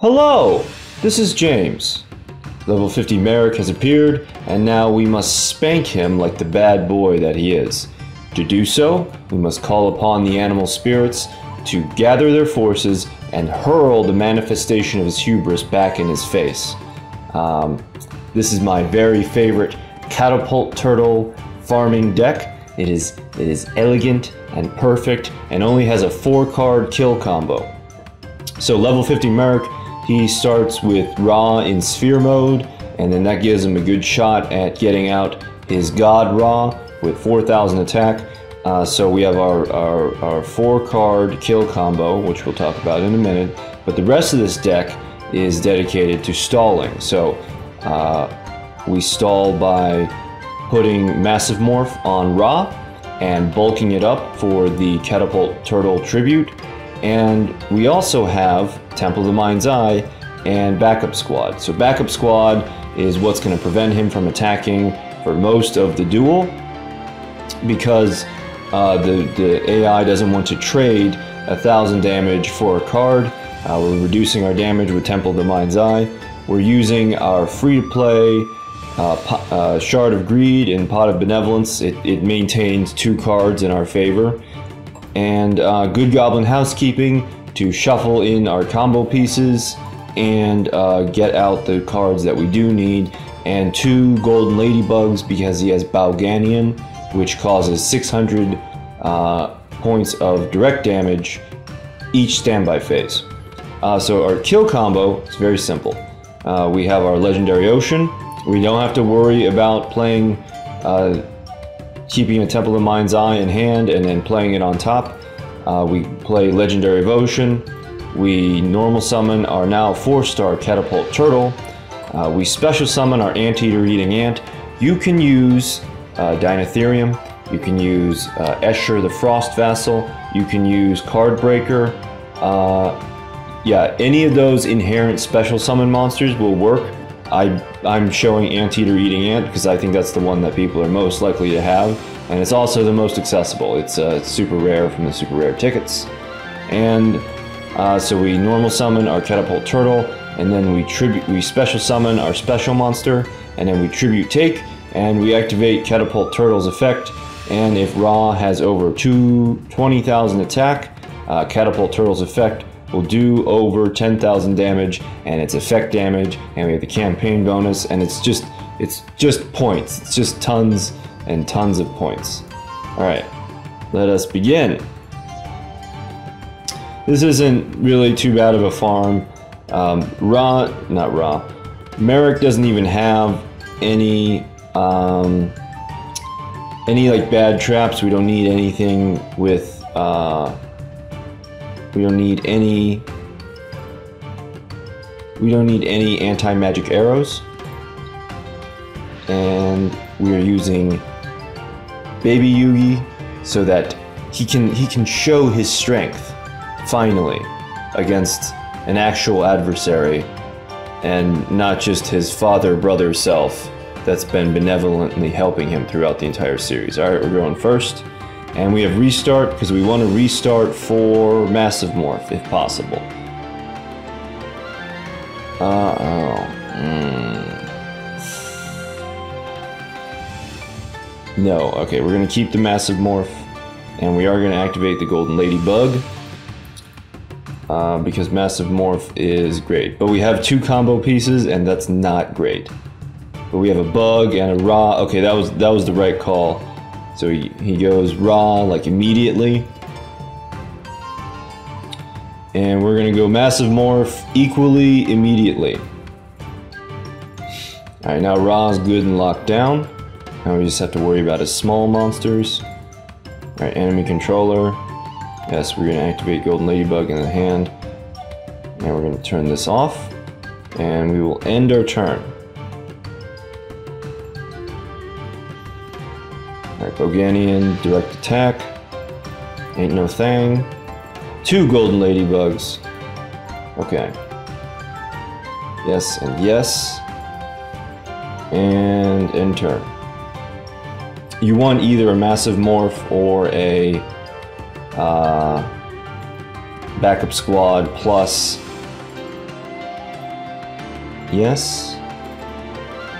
Hello, this is James. Level 50 Marik has appeared, and now we must spank him like the bad boy that he is. To do so, we must call upon the animal spirits to gather their forces and hurl the manifestation of his hubris back in his face. This is my very favorite catapult turtle farming deck. It is elegant and perfect and only has a 4-card kill combo. So level 50 Marik, he starts with Ra in sphere mode, and then that gives him a good shot at getting out his God Ra with 4,000 attack. So we have our 4-card kill combo, which we'll talk about in a minute. But the rest of this deck is dedicated to stalling. So we stall by putting Massive Morph on Ra and bulking it up for the Catapult Turtle Tribute. And we also have Temple of the Mind's Eye and Backup Squad. So Backup Squad is what's going to prevent him from attacking for most of the duel, because the AI doesn't want to trade 1,000 damage for a card. We're reducing our damage with Temple of the Mind's Eye. We're using our free-to-play Shard of Greed and Pot of Benevolence. It maintains 2 cards in our favor. And Good Goblin Housekeeping to shuffle in our combo pieces and get out the cards that we do need. And 2 Golden Ladybugs because he has Balganian, which causes 600 points of direct damage each standby phase. So our kill combo is very simple. We have our Legendary Ocean. We don't have to worry about playing keeping a Temple of the Mind's Eye in hand and then playing it on top. We play Legendary of Ocean. We normal summon our now 4-star Catapult Turtle. We special summon our Anteater Eating Ant. You can use Dinotherium. You can use Escher the Frost Vassal. You can use Card Breaker. Yeah, any of those inherent special summon monsters will work. I'm showing Anteater Eating Ant because I think that's the one that people are most likely to have, and it's also the most accessible. It's super rare from the super rare tickets. And so we normal summon our Catapult Turtle, and then we special summon our special monster, and then we tribute take, and we activate Catapult Turtle's effect. And if Ra has over 20,000 attack, Catapult Turtle's effect will do over 10,000 damage, and it's effect damage, and we have the campaign bonus, and it's just points. It's just tons and tons of points. All right, let us begin. This isn't really too bad of a farm. Marik doesn't even have any like bad traps. We don't need anything with we don't need any anti-magic arrows, and we are using Baby Yugi so that he can show his strength finally against an actual adversary and not just his brother self that's been benevolently helping him throughout the entire series. All right, we're going first. And we have restart because we want to restart for Massive Morph if possible. No, okay, we're going to keep the Massive Morph, and we are going to activate the Golden Ladybug because Massive Morph is great. But we have 2 combo pieces, and that's not great. But we have a Bug and a Ra. Okay, that was the right call. So he goes Ra like immediately. And we're gonna go Massive Morph equally immediately. Alright, now Ra's good and locked down. Now we just have to worry about his small monsters. Alright, enemy controller. Yes, we're gonna activate Golden Ladybug in the hand. And we're gonna turn this off. And we will end our turn. Alright, Boganian, direct attack. Ain't no thing. 2 Golden Ladybugs. Okay. Yes and yes. And end turn. You want either a Massive Morph or a Backup Squad plus Yes.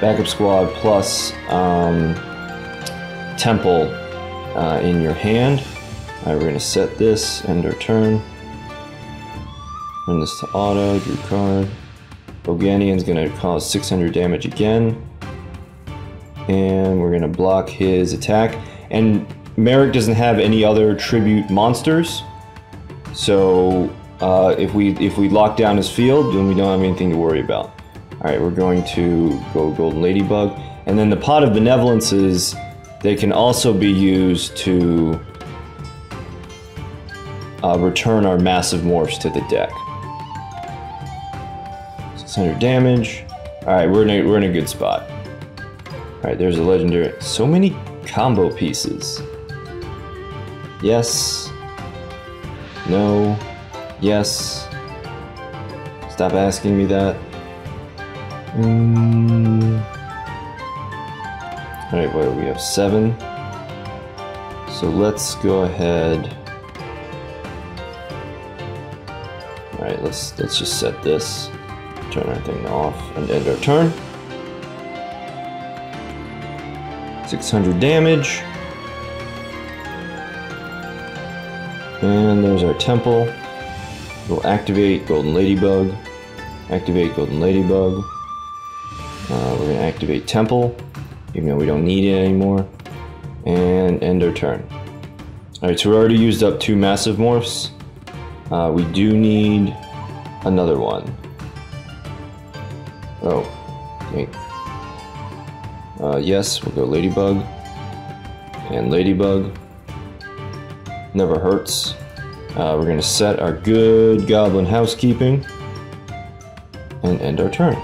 Backup squad plus temple in your hand. Alright, we're going to set this, end our turn. Turn this to auto, drew card. Boganian's going to cause 600 damage again. And we're going to block his attack. And Marik doesn't have any other tribute monsters. So if we lock down his field, then we don't have anything to worry about. Alright, we're going to go Golden Ladybug. And then the Pot of Benevolences, they can also be used to return our massive morphs to the deck. 600 damage. Alright, we're in a good spot. Alright, there's a legendary. So many combo pieces. Yes. No. Yes. Stop asking me that. Alright, well, we have 7. So let's go ahead. Alright, let's just set this. Turn our thing off and end our turn. 600 damage. And there's our temple. We'll activate Golden Ladybug. Activate Golden Ladybug. We're going to activate Temple, even though we don't need it anymore. And end our turn. Alright, so we already used up 2 massive morphs. We do need another one. Oh, okay. Yes, we'll go Ladybug. And Ladybug. Never hurts. We're going to set our good Goblin Housekeeping. And end our turn.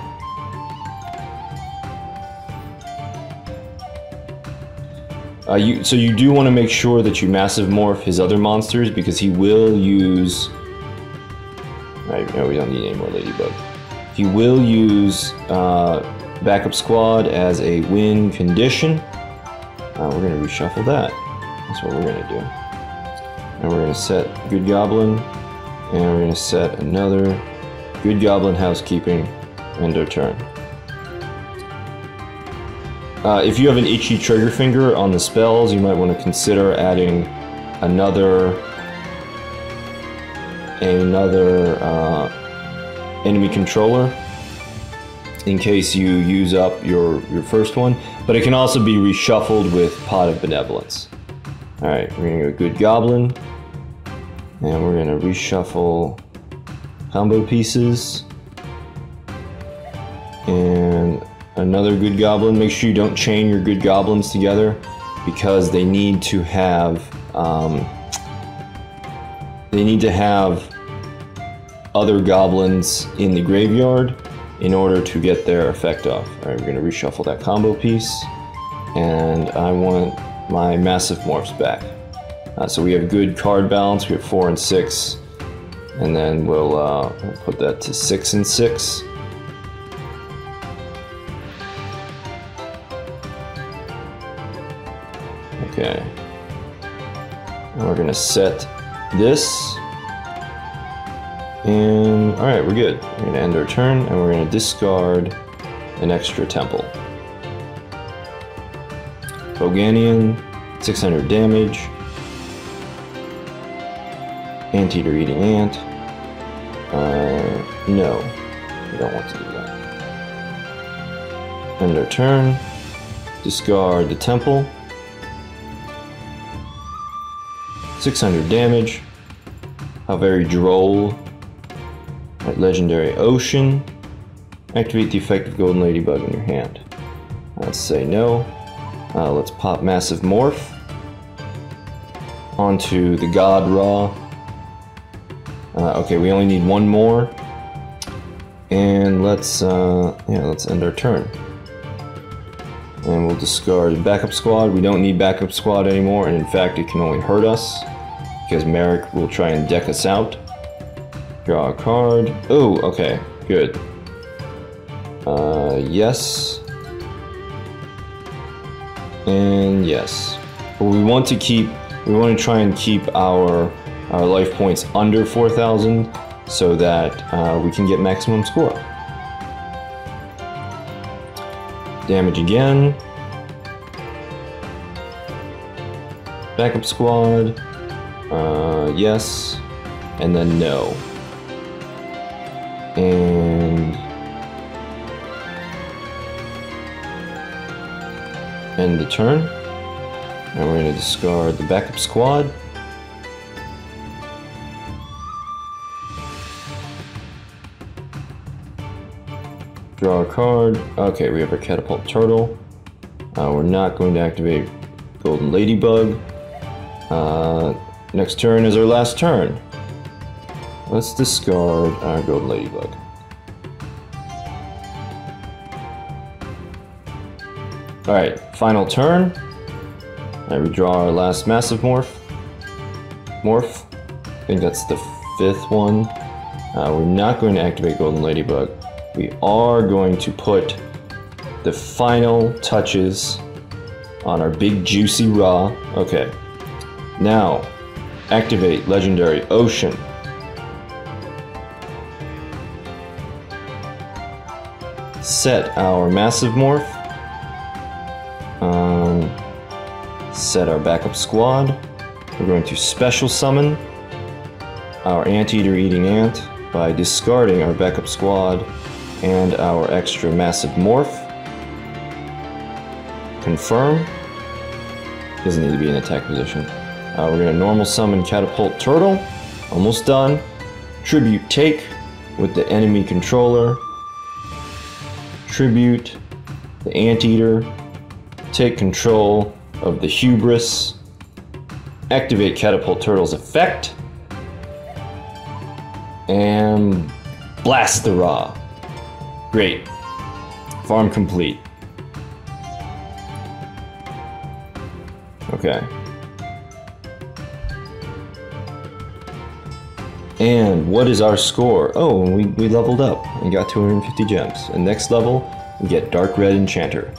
So you do want to make sure that you massive morph his other monsters, because he will use... Right, no, we don't need any more Ladybug. He will use Backup Squad as a win condition. We're going to reshuffle that. That's what we're going to do. And we're going to set Good Goblin, and we're going to set another Good Goblin Housekeeping, end our turn. If you have an itchy trigger finger on the spells, you might want to consider adding another enemy controller in case you use up your first one, but it can also be reshuffled with Pot of Benevolence. Alright, we're going to go Good Goblin, and we're going to reshuffle combo pieces, and another Good Goblin. Make sure you don't chain your Good Goblins together, because they need to have other goblins in the graveyard in order to get their effect off. Alright, we're going to reshuffle that combo piece, and I want my massive morphs back. So we have good card balance, we have 4 and 6, and then we'll put that to 6 and 6. Okay. And we're going to set this. And alright, we're good. We're going to end our turn, and we're going to discard an extra temple. Boganian, 600 damage. Anteater eating ant. No, we don't want to do that. End our turn. Discard the temple. 600 damage. How very droll. Right, legendary Ocean. Activate the effect of Golden Ladybug in your hand. Let's say no. Let's pop Massive Morph onto the God Raw. Okay, we only need one more, and let's end our turn. And we'll discard Backup Squad. We don't need Backup Squad anymore, and in fact, it can only hurt us because Marik will try and deck us out. Draw a card. Oh, okay, good. Yes. And yes. But we want to try and keep our life points under 4,000 so that we can get maximum score. Damage again. Backup squad. Yes. And then no. And end the turn. And we're going to discard the backup squad. Draw a card. Okay, we have our catapult turtle. We're not going to activate golden ladybug. Next turn is our last turn. Let's discard our golden ladybug. Alright, final turn. We draw our last massive morph. I think that's the 5th one. We're not going to activate golden ladybug. We are going to put the final touches on our big juicy Ra. Okay. Now, activate legendary Ocean. Set our massive morph. Set our backup squad. We're going to special summon our Anteater Eating Ant by discarding our backup squad and our extra massive morph. Confirm. Doesn't need to be in attack position. We're going to normal summon Catapult Turtle. Almost done. Tribute Take with the enemy controller. Tribute the Anteater. Take control of the Hubris. Activate Catapult Turtle's effect. And blast the Ra. Great. Farm complete. Okay. And what is our score? Oh, we leveled up and got 250 gems. And next level, we get Dark Red Enchanter.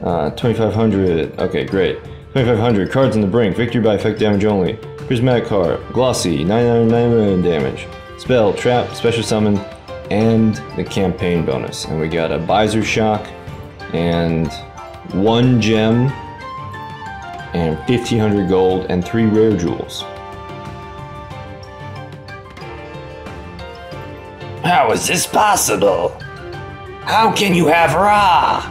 2500. Okay, great. 2500. Cards in the brink. Victory by effect damage only. Prismatic card. Glossy. 999 damage. Spell, trap, special summon, and the campaign bonus. And we got a Visor Shock, and 1 gem, and 1500 gold, and 3 rare jewels. How is this possible? How can you have Ra?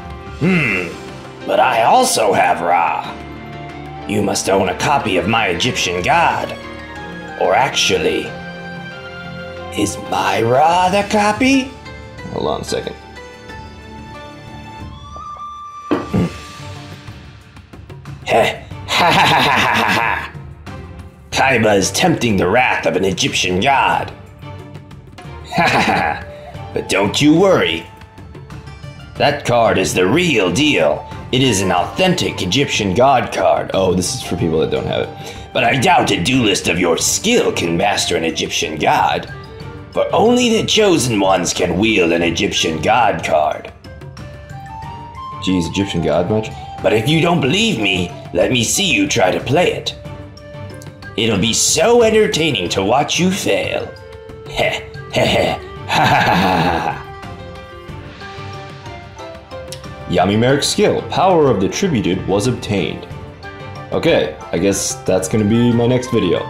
But I also have Ra. You must own a copy of my Egyptian god. Or actually, is my Ra the copy? Hold on a second. Heh, ha ha ha ha ha ha. Kaiba is tempting the wrath of an Egyptian god. Ha ha ha. But don't you worry. That card is the real deal. It is an authentic Egyptian god card. Oh, this is for people that don't have it. But I doubt a duelist of your skill can master an Egyptian god. For only the chosen ones can wield an Egyptian god card. Geez, Egyptian god much? But if you don't believe me, let me see you try to play it. It'll be so entertaining to watch you fail. Heh, heh, heh, ha ha ha ha. Yami Marik's skill, Power of the Tributed, was obtained. Okay, I guess that's gonna be my next video.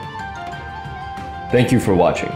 Thank you for watching.